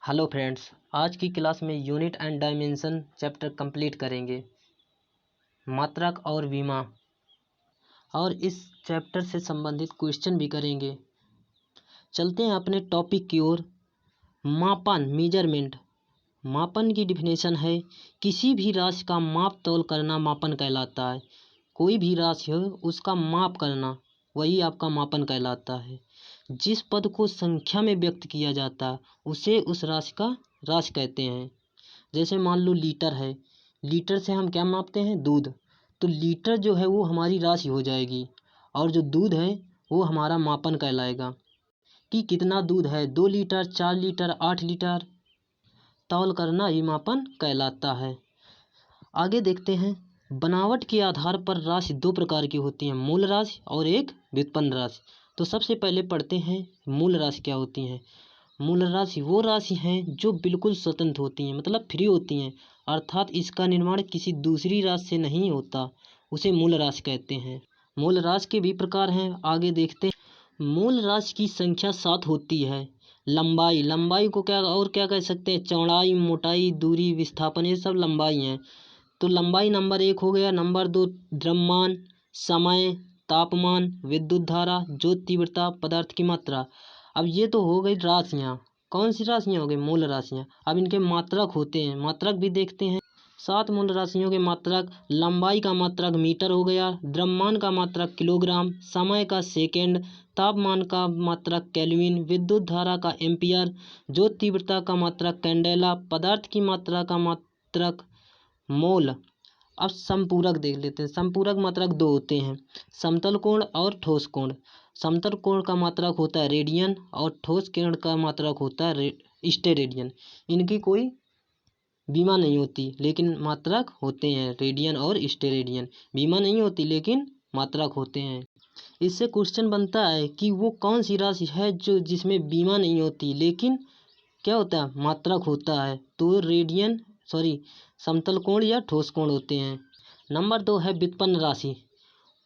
Hello friends, आज की class में unit and dimension chapter complete करेंगे, मात्रक और विमा, और इस चैप्टर से संबंधित क्वेश्चन भी करेंगे। चलते हैं अपने टॉपिक की ओर। मापन, मेजरमेंट। मापन की डिफिनेशन है किसी भी राशि का माप तौल करना मापन कहलाता है। कोई भी राशि हो उसका माप करना वही आपका मापन कहलाता है। जिस पद को संख्या में व्यक्त किया जाता है उसे उस राशि का राशि कहते हैं। जैसे मान लो लीटर है, लीटर से हम क्या मापते हैं? दूध। तो लीटर जो है वो हमारी राशि हो जाएगी और जो दूध है वो हमारा मापन कहलाएगा कि कितना दूध है, 2 लीटर, 4 लीटर, 8 लीटर। तौल करना ही मापन कहलाता है। आगे देखते हैं। बनावट के आधार पर राशि दो प्रकार की होती हैं, मूल राशि और एक व्युत्पन्न राशि। तो सबसे पहले पढ़ते हैं मूल राशि क्या होती हैं। मूल राशि वो राशि हैं जो बिल्कुल स्वतंत्र होती हैं, मतलब फ्री होती हैं, अर्थात इसका निर्माण किसी दूसरी राशि से नहीं होता, उसे मूल राशि कहते हैं। मूल राशि के भी प्रकार हैं, आगे देखते हैं। मूल राशि की संख्या 7 होती है। लंबाई, लंबाई को क्या कह सकते हैं? चौड़ाई, मोटाई, दूरी, विस्थापन, ये सब लंबाई हैं। तो लंबाई नंबर 1 हो गया। नंबर 2 द्रव्यमान, समय, तापमान, विद्युत धारा, ज्योत तीव्रता, पदार्थ की मात्रा। अब ये तो हो गई राशियाँ। कौन सी राशियाँ हो गई? मूल राशियाँ। अब इनके मात्रक होते हैं, मात्रक भी देखते हैं। 7 मूल राशियों के मात्रक। लंबाई का मात्रक मीटर हो गया, द्रव्यमान का मात्रक किलोग्राम, समय का सेकेंड, तापमान का मात्रक केल्विन, विद्युत धारा का एम्पियर, ज्योत तीव्रता का मात्रक कैंडेला, पदार्थ की मात्रा का मात्रक मोल। अब संपूरक देख लेते हैं। संपूरक मात्रक 2 होते हैं, समतल कोण और ठोस कोण। समतल कोण का मात्रक होता है रेडियन और ठोस कोण का मात्रक होता है स्टेरेडियन। इनकी कोई बीमा नहीं होती लेकिन मात्रक होते हैं, रेडियन और स्टेरेडियन। बीमा नहीं होती लेकिन मात्रक होते हैं। इससे क्वेश्चन बनता है कि वो कौन सी राशि है जो जिसमें बीमा नहीं होती लेकिन क्या होता है? मात्रक होता है। तो रेडियन समतल कोण या ठोस कोण होते हैं। नंबर 2 है व्युत्पन्न राशि।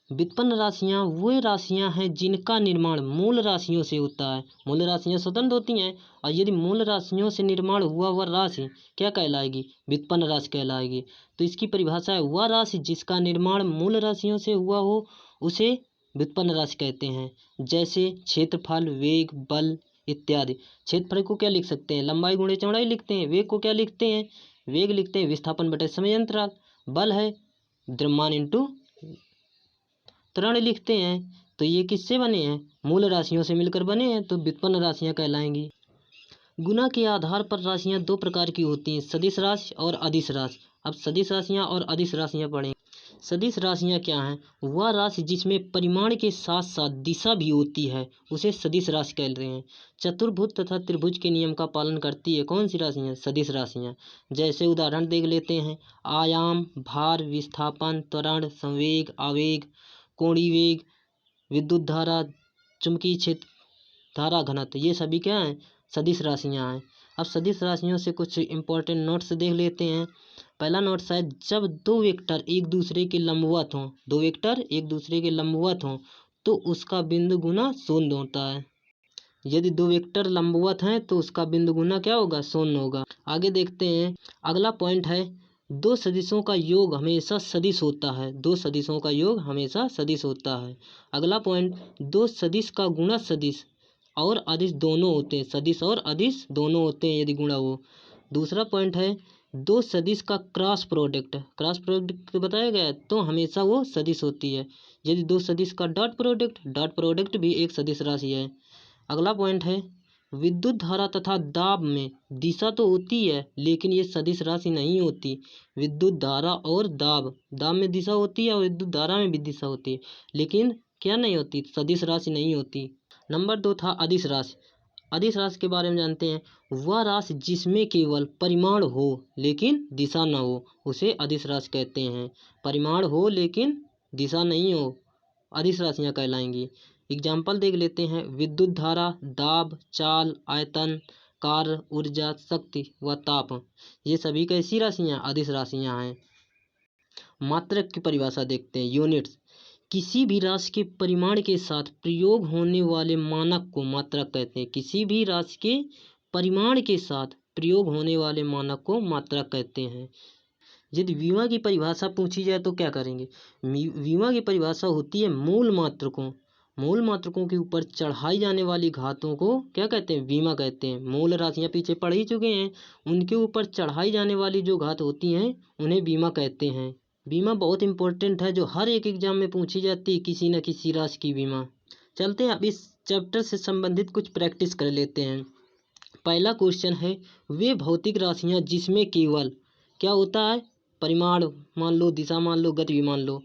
व्युत्पन्न राशियाँ वो राशियाँ हैं जिनका निर्माण मूल राशियों से होता है। मूल राशियाँ स्वतंत्र होती हैं और यदि मूल राशियों से निर्माण हुआ वह राशि क्या कहलाएगी? व्युत्पन्न राशि कहलाएगी। तो इसकी परिभाषा है वह राशि जिसका निर्माण मूल राशियों से हुआ हो उसे व्युत्पन्न राशि कहते हैं। जैसे क्षेत्रफल, वेग, बल इत्यादि। क्षेत्रफल को क्या लिख सकते हैं? लंबाई गुणे चौड़ाई लिखते हैं। वेग को क्या लिखते हैं? वेग लिखते हैं विस्थापन बटे समय अंतराल। बल है द्रव्यमान इंटू त्वरण लिखते हैं। तो ये किससे बने हैं? मूल राशियों से मिलकर बने हैं, तो व्युत्पन्न राशियाँ कहलाएंगी। गुना के आधार पर राशियाँ दो प्रकार की होती हैं, सदिश राशि और अदिश राशि। अब सदिश राशियाँ और अदिश राशियाँ पढ़ें। सदिश राशियाँ क्या हैं? वह राशि जिसमें परिमाण के साथ साथ दिशा भी होती है उसे सदिश राशि कह रहे हैं। चतुर्भुज तथा त्रिभुज के नियम का पालन करती है कौन सी राशियाँ? सदिश राशियाँ। जैसे उदाहरण देख लेते हैं। आयाम, भार, विस्थापन, त्वरण, संवेग, आवेग, कोणीय वेग, विद्युत धारा, चुंबकीय क्षेत्र, धारा घनत्व, ये सभी क्या हैं? सदिश राशियाँ हैं। अब सदिश राशियों से कुछ इंपॉर्टेंट नोट्स देख लेते हैं। पहला नोट्स है जब दो वेक्टर एक दूसरे के लंबवत हों, दो वेक्टर एक दूसरे के लंबवत हों तो उसका बिंदु गुना शून्य होता है। यदि दो वेक्टर लंबवत हैं तो उसका बिंदु गुना क्या होगा? शून्य होगा। आगे देखते हैं। अगला पॉइंट है दो सदिशों का योग हमेशा सदिश होता है। दो सदिशों का योग हमेशा सदिश होता है। अगला पॉइंट, दो सदिश का गुणा सदिश और अदिश दोनों होते हैं। सदिश और अदिश दोनों होते हैं यदि गुणा हो। दूसरा पॉइंट है दो सदिश का क्रॉस प्रोडक्ट बताया गया है तो हमेशा वो सदिश होती है। यदि दो सदिश का डॉट प्रोडक्ट भी एक सदिश राशि है। अगला पॉइंट है विद्युत धारा तथा दाब में दिशा तो होती है लेकिन ये सदिश राशि नहीं होती। विद्युत धारा और दाब में दिशा होती है और विद्युत धारा में भी दिशा होती है लेकिन क्या नहीं होती? सदिश राशि नहीं होती। नंबर 2 था अदिश राशि। अदिश राशि के बारे में जानते हैं। वह राशि जिसमें केवल परिमाण हो लेकिन दिशा न हो उसे अदिश राशि कहते हैं। परिमाण हो लेकिन दिशा नहीं हो, अदिश राशियाँ कहलाएंगी। एग्जाम्पल देख लेते हैं। विद्युत धारा, दाब, चाल, आयतन, कार्य, ऊर्जा, शक्ति व ताप, ये सभी कैसी राशियाँ? अदिश राशियाँ हैं। मात्रक की परिभाषा देखते हैं। यूनिट्स। किसी भी राशि के परिमाण के साथ प्रयोग होने वाले मानक को मात्रक कहते हैं। किसी भी राशि के परिमाण के साथ प्रयोग होने वाले मानक को मात्रक कहते हैं। यदि विमा की परिभाषा पूछी जाए तो क्या करेंगे? विमा की परिभाषा होती है मूल मात्रकों के ऊपर चढ़ाई जाने वाली घातों को क्या कहते हैं? बीमा कहते हैं। मूल राशियां पीछे पढ़ ही चुके हैं, उनके ऊपर चढ़ाई जाने वाली जो घात होती हैं उन्हें बीमा कहते हैं। बीमा बहुत इंपॉर्टेंट है, जो हर एक एग्जाम में पूछी जाती है, किसी न किसी राशि की बीमा। चलते हैं अब इस चैप्टर से संबंधित कुछ प्रैक्टिस कर लेते हैं। पहला क्वेश्चन है, वे भौतिक राशियां जिसमें केवल क्या होता है? परिमाण मान लो, दिशा मान लो, गति भी मान लो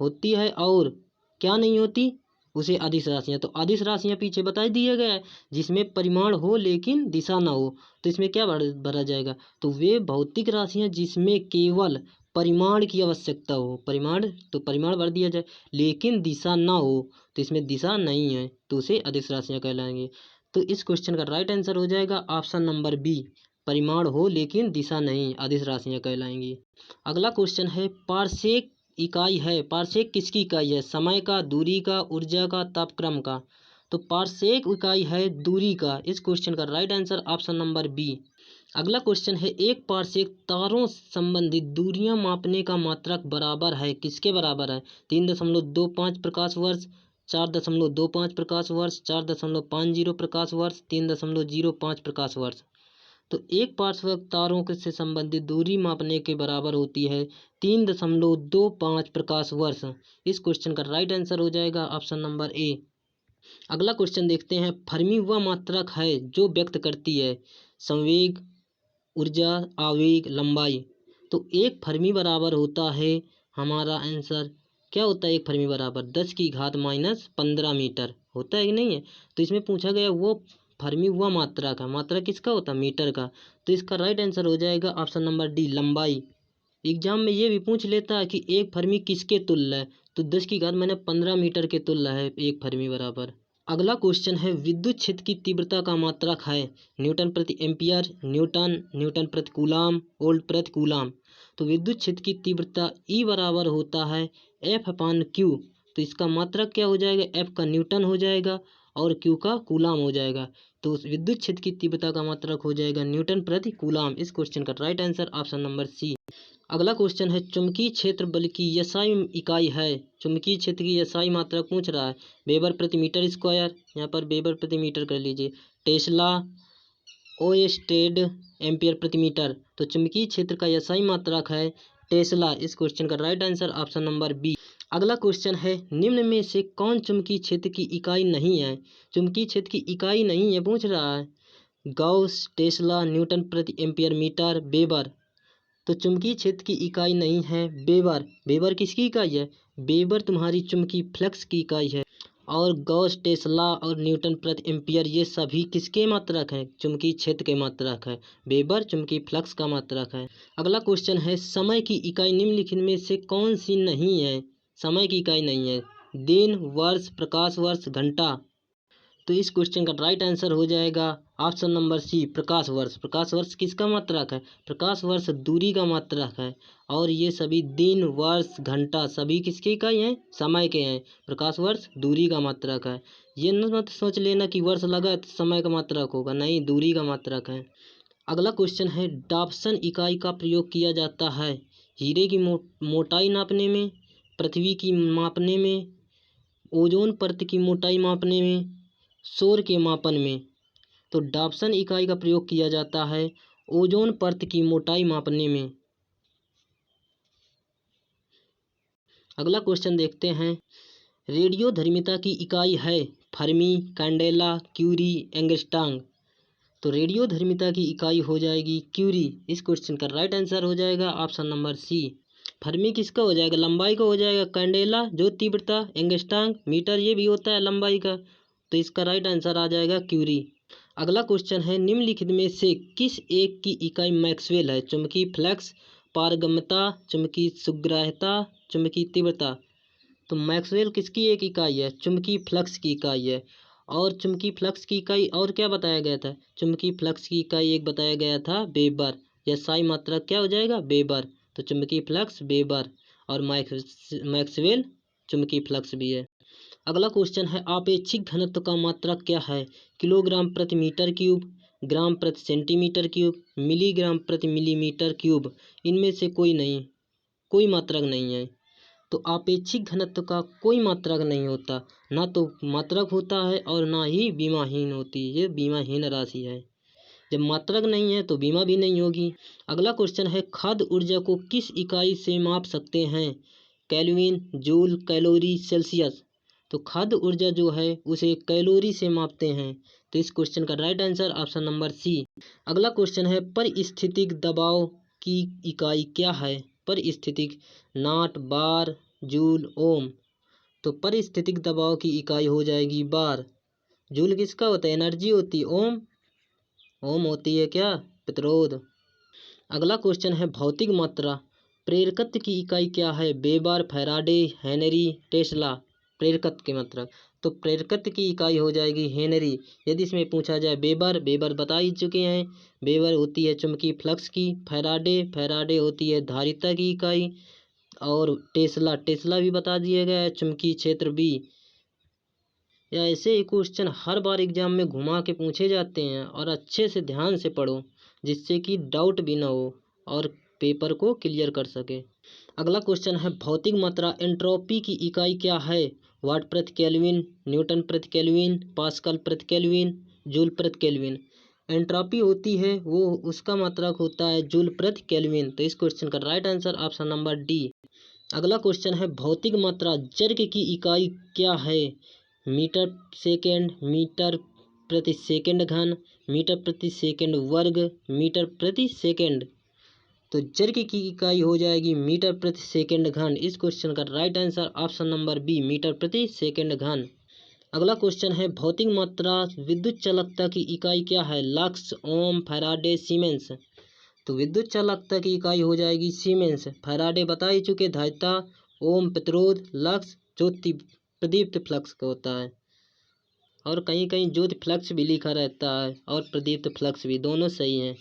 होती है, और क्या नहीं होती? उसे अदिश राशियां। तो अदिश राशियां पीछे बता दिया गया है, जिसमें परिमाण हो लेकिन दिशा ना हो, तो इसमें क्या भरा जाएगा? तो वे भौतिक राशियां जिसमें केवल परिमाण की आवश्यकता हो, परिमाण तो परिमाण भर दिया जाए, लेकिन दिशा ना हो, तो इसमें दिशा नहीं है, तो उसे अदिश राशियां कहलाएंगे। तो इस क्वेश्चन का राइट आंसर हो जाएगा ऑप्शन नंबर बी, परिमाण हो लेकिन दिशा नहीं, अदिश राशियां कहलाएंगी। अगला क्वेश्चन है, पारसेक इकाई है, पारसेक किसकी इकाई है? समय का, दूरी का, ऊर्जा का, तापक्रम का। तो पारसेक इकाई है दूरी का। इस क्वेश्चन का right answer option number B. अगला क्वेश्चन है, एक पारसेक तारों संबंधित दूरियां मापने का मात्रक बराबर है, किसके बराबर है? 3.25 प्रकाश वर्ष, 4.25 प्रकाश वर्ष, 4.50 प्रकाश वर्ष, 3.05 प्रकाश वर्ष। तो एक पार्श्वक तारों से संबंधित दूरी मापने के बराबर होती है 3.25 प्रकाश वर्ष। इस क्वेश्चन का राइट आंसर हो जाएगा ऑप्शन नंबर ए। अगला क्वेश्चन देखते हैं, फर्मी वह मात्रक है जो व्यक्त करती है संवेग, ऊर्जा, आवेग, लंबाई। तो एक फर्मी बराबर होता है, हमारा आंसर क्या होता है? एक फर्मी बराबर 10⁻⁻15 मीटर होता है कि नहीं है? तो इसमें पूछा गया वो फर्मी हुआ मात्रा का, मात्रा किसका होता है? मीटर का। तो इसका राइट आंसर हो जाएगा ऑप्शन नंबर डी, लंबाई। एग्जाम में ये भी पूछ लेता है कि एक फर्मी किसके तुल्य है, तो 10⁻15 मीटर के तुल्य है एक फर्मी बराबर। अगला क्वेश्चन है, विद्युत क्षेत्र की तीव्रता का मात्रक है न्यूटन प्रति एम्पियर, न्यूटन प्रति कूलाम, वोल्ट प्रति कूलाम। तो विद्युत क्षेत्र की तीव्रता ई बराबर होता है F/Q। तो इसका मात्रक क्या हो जाएगा? F का न्यूटन हो जाएगा और Q का कूलाम हो जाएगा। तो विद्युत क्षेत्र की तीव्रता का मात्रक हो जाएगा न्यूटन प्रति कूलाम। इस क्वेश्चन का right answer option number C. अगला क्वेश्चन है, चुंबकीय क्षेत्र बल की एसआई इकाई है, चुंबकीय क्षेत्र की एसआई मात्रक पूछ रहा है, वेबर प्रति मीटर स्क्वायर, यहाँ पर वेबर प्रति मीटर कर लीजिए, टेस्ला, ओएस्टेड, एम्पियर प्रति मीटर। तो चुंबकीय क्षेत्र का एसआई मात्रक है टेस्ला। इस क्वेश्चन का right answer option number B. अगला क्वेश्चन है, निम्न में से कौन चुंबकीय क्षेत्र की इकाई नहीं है? चुंबकीय क्षेत्र की इकाई नहीं है पूछ रहा है, गॉस, टेस्ला, न्यूटन प्रति एम्पियर मीटर, वेबर। तो चुंबकीय क्षेत्र की इकाई नहीं है वेबर। वेबर किसकी इकाई है? वेबर तुम्हारी चुंबकीय फ्लक्स की इकाई है। और गॉस, टेस्ला और न्यूटन प्रति एम्पियर ये सभी किसके मात्रक हैं? चुंबकीय क्षेत्र के मात्रक है। वेबर चुंबकीय फ्लक्स का मात्रक है। अगला क्वेश्चन है, समय की इकाई निम्नलिखित में से कौन सी नहीं है? समय की इकाई नहीं है, दिन, वर्ष, प्रकाश वर्ष, घंटा। तो इस क्वेश्चन का राइट आंसर हो जाएगा ऑप्शन नंबर सी, प्रकाश वर्ष। प्रकाश वर्ष किसका मात्रक है? प्रकाश वर्ष दूरी का मात्रक है। और ये सभी दिन, वर्ष, घंटा सभी किसकी इकाई हैं? समय के हैं। प्रकाश वर्ष दूरी का मात्रक है। ये मत सोच लेना कि वर्ष लगा तो समय का मात्रक होगा, नहीं, दूरी का मात्रक है। अगला क्वेश्चन है, डॉप्सन इकाई का प्रयोग किया जाता है हीरे की मोटाई नापने में, पृथ्वी की मापने में, ओजोन परत की मोटाई मापने में, शोर के मापन में। तो डॉप्सन इकाई का प्रयोग किया जाता है ओजोन परत की मोटाई मापने में। अगला क्वेश्चन देखते हैं, रेडियोधर्मिता की इकाई है फर्मी, कैंडेला, क्यूरी, एंगस्ट्रॉम। तो रेडियोधर्मिता की इकाई हो जाएगी क्यूरी। इस क्वेश्चन का राइट आंसर हो जाएगा ऑप्शन नंबर सी। फर्मी किसका हो जाएगा? लंबाई का हो जाएगा, कैंडेला जो तीव्रता, एंगस्ट्रॉम मीटर ये भी होता है लंबाई का। तो इसका राइट आंसर आ जाएगा क्यूरी। अगला क्वेश्चन है, निम्नलिखित में से किस एक की इकाई मैक्सवेल है? चुंबकीय फ्लक्स, पारगम्यता, चुंबकीय सुग्राह्यता, चुंबकीय तीव्रता। तो मैक्सवेल किसकी एक इकाई है? चुंबकीय फ्लक्स की इकाई है। और चुंबकीय फ्लक्स की इकाई और क्या बताया गया था? चुंबकीय फ्लक्स की इकाई एक बताया गया था वेबर। या साई मात्रा क्या हो जाएगा? वेबर। तो चुंबकीय फ्लक्स वेबर और मैक्सवेल चुंबकीय फ्लक्स भी है। अगला क्वेश्चन है, आपेक्षिक घनत्व का मात्रक क्या है? किलोग्राम प्रति मीटर क्यूब, ग्राम प्रति सेंटीमीटर क्यूब, मिलीग्राम प्रति मिलीमीटर क्यूब, इनमें से कोई मात्रक नहीं है। तो आपेक्षिक घनत्व का कोई मात्रक नहीं होता, ना तो मात्रक होता है और ना ही विमाहीन होती है, ये विमाहीन राशि है। जब मात्रक नहीं है तो विमा भी नहीं होगी। अगला क्वेश्चन है, खाद्य ऊर्जा को किस इकाई से माप सकते हैं? Kelvin, joule, calorie, Celsius. तो खाद्य ऊर्जा जो है उसे कैलोरी से मापते हैं। तो इस क्वेश्चन का right answer option number C. अगला क्वेश्चन है, परिस्थितिक दबाव की इकाई क्या है? परिस्थितिक, नॉट, बार, जूल, ओम। तो परिस्थितिक दबाव की इकाई हो जाएगी बार। जूल किसका होता है? एनर्जी होती है। ओम होती है क्या? प्रतिरोध। अगला क्वेश्चन है, भौतिक मात्रा प्रेरकत्व की इकाई क्या है? Weber, faraday, henry, tesla. प्रेरकत्व की मात्रा, तो प्रेरकत्व की इकाई हो जाएगी हेनरी। यदि इसमें पूछा जाए वेबर बता ही चुके हैं। वेबर होती है चुंबकीय फ्लक्स की। फैराडे होती है धारिता की इकाई। और टेस्ला भी बता दिया गया है, चुंबकीय क्षेत्र बी। या ऐसे ही क्वेश्चन हर बार एग्जाम में घुमा के पूछे जाते हैं, और अच्छे से ध्यान से पढ़ो जिससे कि डाउट भी ना हो और पेपर को क्लियर कर सके। अगला क्वेश्चन है, भौतिक मात्रा एंट्रोपी की इकाई क्या है? वाट प्रति केल्विन, न्यूटन प्रति केल्विन, पास्कल प्रति केल्विन, जूल प्रति केल्विन। एंट्रोपी होती है वो, उसका मात्रक होता है जूल प्रति केल्विन। तो इस क्वेश्चन का right answer option number D. अगला क्वेश्चन है, भौतिक मात्रा जर्ग की इकाई क्या है? मीटर सेकेंड, मीटर प्रति सेकेंड घन, मीटर प्रति सेकेंड वर्ग, मीटर प्रति सेकेंड। तो जर्ग की इकाई हो जाएगी मीटर प्रति सेकेंड घन। इस क्वेश्चन का right answer option number B, metre प्रति सेकेंड घन। अगला क्वेश्चन है, भौतिक मात्रा विद्युत चालकता की इकाई क्या है? लक्स, ओम, फैराडे, सीमेंस। तो विद्युत चालकता की इकाई हो जाएगी सीमेंस। फैराडे बता ही चुके धारिता, ओम प्रतिरोध, लक्स ज्योति प्रदीप्त फ्लक्स का होता है, और कहीं कहीं ज्योति फ्लक्स भी लिखा रहता है और प्रदीप्त फ्लक्स भी, दोनों सही हैं।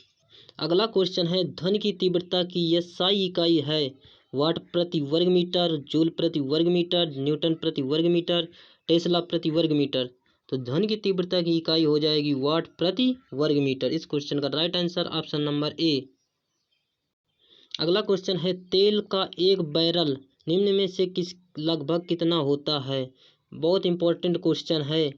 अगला क्वेश्चन है, ध्वनि की तीव्रता की एसआई इकाई है? वाट प्रति वर्ग मीटर, जूल प्रति वर्ग मीटर, न्यूटन प्रति वर्ग मीटर, टेस्ला प्रति वर्ग मीटर। तो ध्वनि की तीव्रता की इकाई हो जाएगी वाट प्रति वर्ग मीटर। इस क्वेश्चन का राइट आंसर ऑप्शन नंबर ए। अगला क्वेश्चन है, तेल का एक बैरल निम्न में से लगभग कितना होता है? बहुत इंपॉर्टेंट क्वेश्चन है।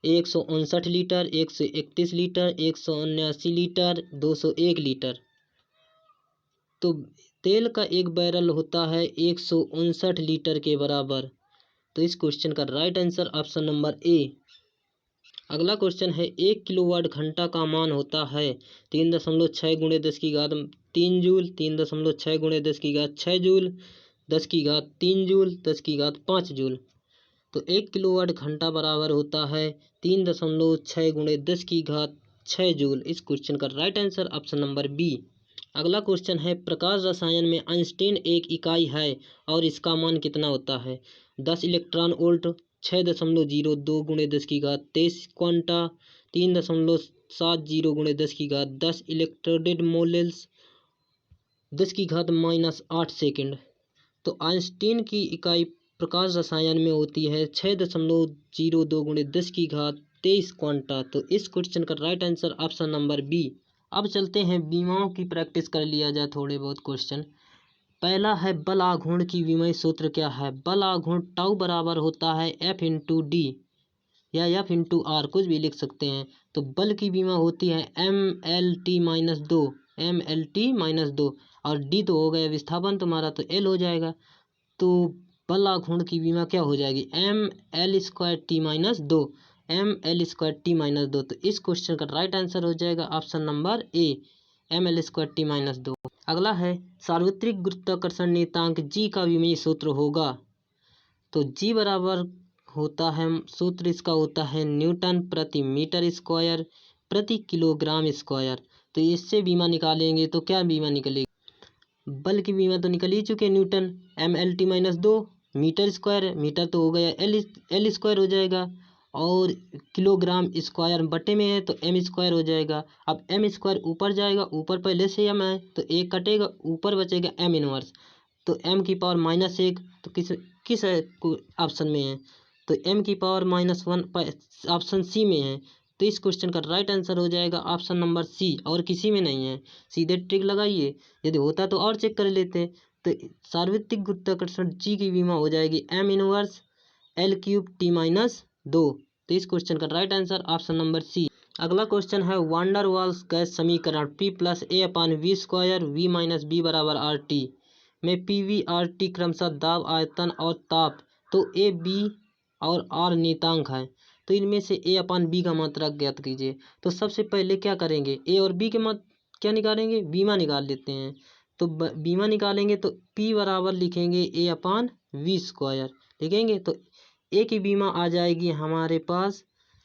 159 लीटर, 131 लीटर, 179 लीटर, 201 लीटर। तो तेल का एक बैरल होता है 159 लीटर के बराबर। तो इस क्वेश्चन का राइट आंसर ऑप्शन नंबर ए। अगला क्वेश्चन है, 1 किलोवाट घंटा का मान होता है 3.6 गुणे 10 की घात 3 जूल, 3.6 गुणे 10 की घात 6 जूल, 10 की घात 3 जूल, 10 की घात 5 जूल। तो 1 किलोवाट घंटा बराबर होता है 3.6 गुणे 10 की घात 6 जूल। इस क्वेश्चन का right answer option number B. अगला क्वेश्चन है, प्रकाश रसायन में आइंस्टीन एक इकाई है और इसका मान कितना होता है? 10 इलेक्ट्रॉन वोल्ट, 6.02 गुणे 10 की घात 23 क्वांटा, 3.70 गुणे 10 की घात 10 इलेक्ट्रोडेड मोल्स, 10 की घात -8 सेकेंड। तो आइंस्टीन की इकाई प्रकाश रसायन में होती है 6.02 गुणे 10 की घात 23 क्वांटा। तो इस क्वेश्चन का right answer option number B. अब चलते हैं विमाओं की प्रैक्टिस कर लिया जाए थोड़े बहुत क्वेश्चन। पहला है, बल आघूर्ण की विमेय सूत्र क्या है? बल आघूर्ण टाउ बराबर होता है F इंटू डी या F इंटू आर, कुछ भी लिख सकते हैं। तो बल की विमा होती है MLT-2, MLT-2, और डी तो हो गया विस्थापन तुम्हारा, तो L हो जाएगा। तो बल आघूर्ण की विमा क्या हो जाएगी? ML2T-2, ML2T-2। तो इस क्वेश्चन का राइट आंसर हो जाएगा ऑप्शन नंबर ए, ML2T-2। अगला है, सार्वत्रिक गुरुत्वाकर्षण नियतांक जी का विमेय सूत्र होगा। तो जी बराबर होता है, सूत्र इसका होता है न्यूटन प्रति मीटर स्क्वायर प्रति किलोग्राम स्क्वायर। तो इससे बीमा निकालेंगे तो क्या बीमा निकलेगी? बल की बीमा तो निकल ही चुके, Newton, MLT-2, metre square, metre तो हो गया एल स्क्वायर हो जाएगा, और किलोग्राम स्क्वायर बटे में है तो एम स्क्वायर हो जाएगा। अब एम स्क्वायर ऊपर जाएगा, ऊपर पहले से एम है तो एक कटेगा, ऊपर बचेगा एम इनवर्स। तो एम की पावर -1 तो किस ऑप्शन में है? तो एम की पावर -1 ऑप्शन सी में है। तो इस क्वेश्चन का राइट आंसर हो जाएगा ऑप्शन नंबर सी, और किसी में नहीं है। सीधे ट्रिक लगाइए, यदि होता तो और चेक कर लेते। तो सार्वत्रिक गुरुत्वाकर्षण जी की विमा हो जाएगी M inverse L cube T minus 2। तो इस क्वेश्चन का right answer option number C. अगला क्वेश्चन है वांडर वाल्स गैस समीकरण P plus A upon V square V minus B बराबर आर टी में पी वी आर टी क्रमशः दाब, आयतन और ताप, तो ए बी और आर नियतांक है। तो इनमें से ए अपान बी का मात्रक ज्ञात कीजिए। तो सबसे पहले क्या करेंगे, ए और बी के क्या निकालेंगे, बीमा निकाल लेते हैं। तो बीमा निकालेंगे तो P बराबर लिखेंगे ए अपान वी स्क्वायर लिखेंगे। तो ए की बीमा आ जाएगी हमारे पास,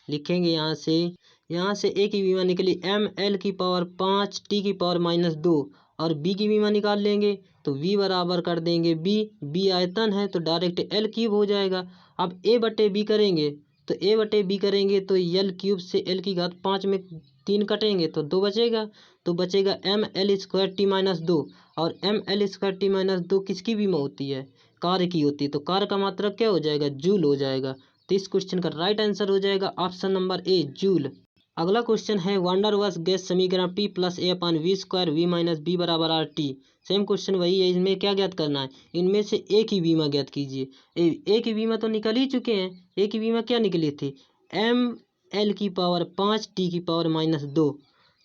लिखेंगे यहाँ से ए की बीमा निकली एम एल की पावर 5 टी की पावर माइनस 2, और बी की बीमा निकाल लेंगे तो v बराबर कर देंगे बी आयतन है तो डायरेक्ट एल क्यूब हो जाएगा। अब ए बटे बी करेंगे तो एल क्यूब से एल की घात 5 में 3 कटेंगे तो 2 बचेगा। तो बचेगा M L square T minus 2, और M L square T minus 2 किसकी बीमा होती है, कार्य की होती है। तो कार्य का मात्रक क्या हो जाएगा, जूल हो जाएगा। तो इस क्वेश्चन का राइट आंसर हो जाएगा ऑप्शन नंबर ए, जूल। अगला क्वेश्चन है वांडर वाल्स गैस समीकरण P plus A upon V square V minus B बराबर आर टी। सेम क्वेश्चन वही है, इसमें क्या ज्ञात करना है, इनमें से ए की बीमा ज्ञात कीजिए। ए की बीमा तो निकल ही चुके हैं। ए की बीमा क्या निकली थी, एम एल की पावर 5 टी की पावर माइनस 2।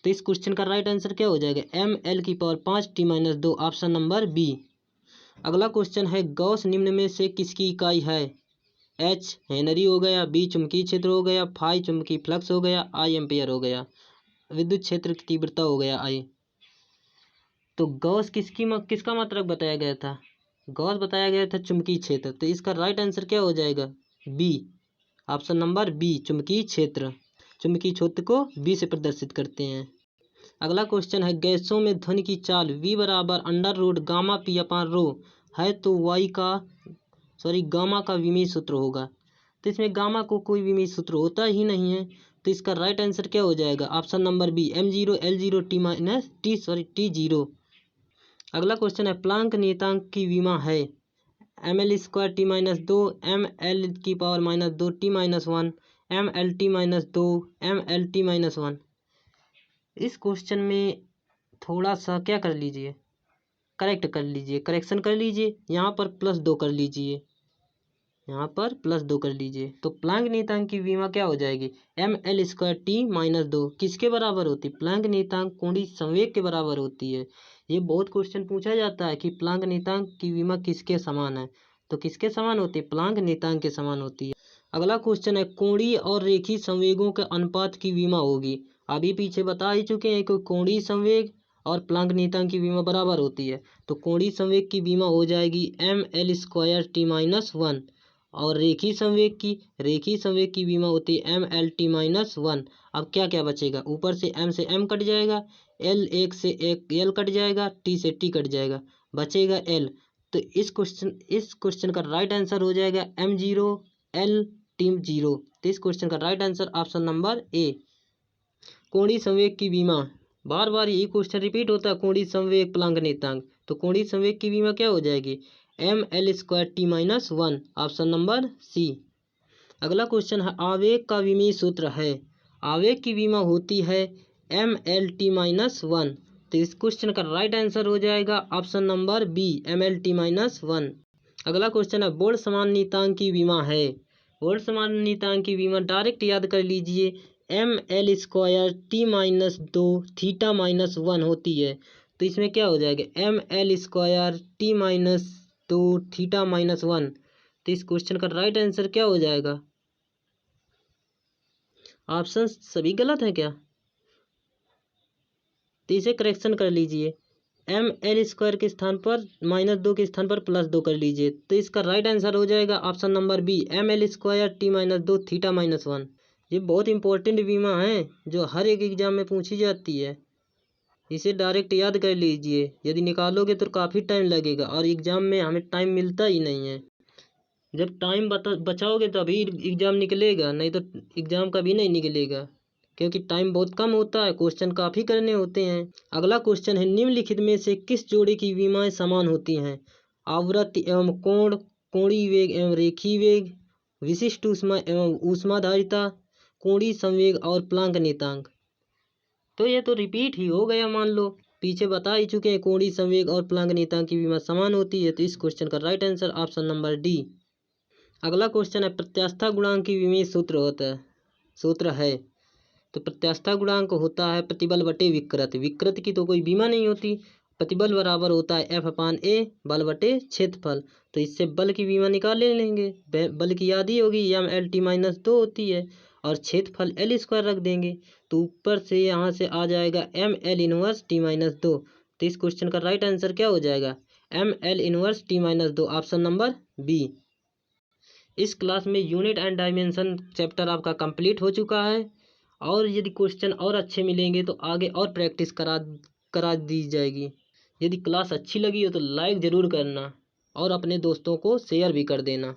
तो इस क्वेश्चन का राइट आंसर क्या हो जाएगा, एम एल की power 5 T minus 2, option number B. अगला क्वेश्चन है गॉस निम्न में से किसकी इकाई है, एच हेनरी हो गया, बी चुंबकीय क्षेत्र हो गया, फाई चुंबकीय फ्लक्स हो गया, आई एम्पियर हो गया, विद्युत क्षेत्र की तीव्रता हो गया आई। तो गॉस किसका मात्रक बताया गया था, गॉस बताया गया था चुंबकीय क्षेत्र। तो इसका राइट आंसर क्या हो जाएगा, बी, ऑप्शन नंबर बी, चुंबकीय क्षेत्र। चुंबकीय क्षेत्र को बी से प्रदर्शित करते हैं। अगला क्वेश्चन है गैसों में ध्वनि की चाल v बराबर under root gamma P upon rho है, तो गामा का विमीय सूत्र होगा। तो इसमें गामा को कोई विमीय सूत्र होता ही नहीं है। तो इसका राइट आंसर क्या हो जाएगा, option number B, m0 L0 T minus T0। अगला क्वेश्चन है प्लांक नियतांक की विमा है ml square T minus 2 ml की power minus 2 T minus 1 mlt minus 2 mlt minus 1। इस क्वेश्चन में थोड़ा सा क्या कर लीजिए, करेक्शन कर लीजिए। यहाँ पर +2 कर लीजिए, तो प्लांक नियतांक की विमा क्या हो जाएगी, ml स्क्वायर टी माइनस 2 किसके बराबर होती है, प्लांक नियतांक कोणीय संवेग के बराबर होती है। ये बहुत क्वेश्चन पूछा जाता है कि प्लांक नियतांक की विमा किसके समान है, तो किसके समान होती है, प्लांक नियतांक के समान होती है। अगला क्वेश्चन है कोणीय और रेखीय संवेगों के अनुपात की विमा होगी। अभी पीछे बता ही चुके हैं कि कोणीय संवेग और प्लांक नियतांक की विमा बराबर होती है। तो कोणीय संवेग की विमा हो जाएगी ml स्क्वायर टी माइनस 1, और रेखीय संवेग की विमा होती है mlt माइनस 1। अब क्या क्या बचेगा, ऊपर से m से m कट जाएगा, l से l कट जाएगा, t से t कट जाएगा, बचेगा l। तो इस क्वेश्चन का राइट आंसर हो जाएगा m0 l t 0। तो इस क्वेश्चन का राइट आंसर ऑप्शन नंबर ए। कोणीय संवेग की बीमा, बार बार यही क्वेश्चन रिपीट होता है, कोणीय संवेग प्लांक नियतांक। तो कोणीय संवेग की बीमा क्या हो जाएगी, ml square T minus 1, option number C. अगला क्वेश्चन है आवेग का विमीय सूत्र है, आवेग की बीमा होती है mlt माइनस 1। तो इस क्वेश्चन का राइट आंसर हो जाएगा option number B, mlt minus 1। अगला क्वेश्चन है बोल्ट समान नियतांक की बीमा है, बोल्ट समान नियतांक की बीमा डायरेक्ट याद कर लीजिए, ml square T minus 2 theta minus 1 होती है। तो इसमें क्या हो जाएगा, ml square T minus 2 theta minus 1। तो इस क्वेश्चन का राइट आंसर क्या हो जाएगा, ऑप्शन सभी गलत है क्या, तो इसे करेक्शन कर लीजिए, ml स्क्वायर के स्थान पर -2 के स्थान पर +2 कर लीजिए। तो इसका राइट आंसर हो जाएगा option number B, ml square T minus 2 theta minus 1। ये बहुत इंपॉर्टेंट बीमा है जो हर एक एग्जाम में पूछी जाती है, इसे डायरेक्ट याद कर लीजिए। यदि निकालोगे तो काफ़ी टाइम लगेगा और एग्ज़ाम में हमें टाइम मिलता ही नहीं है। जब टाइम बचाओगे तभी एग्ज़ाम निकलेगा, नहीं तो एग्ज़ाम कभी नहीं निकलेगा, क्योंकि टाइम बहुत कम होता है, क्वेश्चन काफ़ी करने होते हैं। अगला क्वेश्चन है निम्नलिखित में से किस जोड़े की विमाएँ समान होती हैं, आवृत्ति एवं कोण, कोणीय वेग एवं रेखीय वेग, विशिष्ट ऊष्मा एवं ऊष्माधारिता, कोणीय संवेग और प्लांक नियतांक। तो ये तो रिपीट ही हो गया, मान लो पीछे बता ही चुके हैं। कोणीय संवेग और प्लांक नियतांक की विमा समान होती है, तो इस क्वेश्चन का right answer option number D. अगला क्वेश्चन है, प्रत्यास्थता गुणांक की विमेय सूत्र है। तो प्रत्यास्थता गुणांक होता है प्रतिबल बटे विकृत। विकृत की तो कोई विमा नहीं होती। प्रतिबल बराबर होता है F/A बल बटे क्षेत्रफल। तो इससे बल की विमा निकाल लेंगे। बल की याद ही होगी, mLT-2 होती है और क्षेत्रफल L² रख देंगे। तो ऊपर से यहाँ से आ जाएगा mL−T-2। तो इस क्वेश्चन का राइट आंसर क्या हो जाएगा? mL−T-2, option number B. इस क्लास में यूनिट एंड डायमेंशन चैप्टर आपका कंप्लीट हो चुका है। और यदि क्वेश्चन और अच्छे मिलेंगे तो आगे और प्रैक्टिस करा दी जाएगी। यदि क्लास अच्छी लगी हो तो लाइक ज़रूर करना और अपने दोस्तों को शेयर भी कर देना।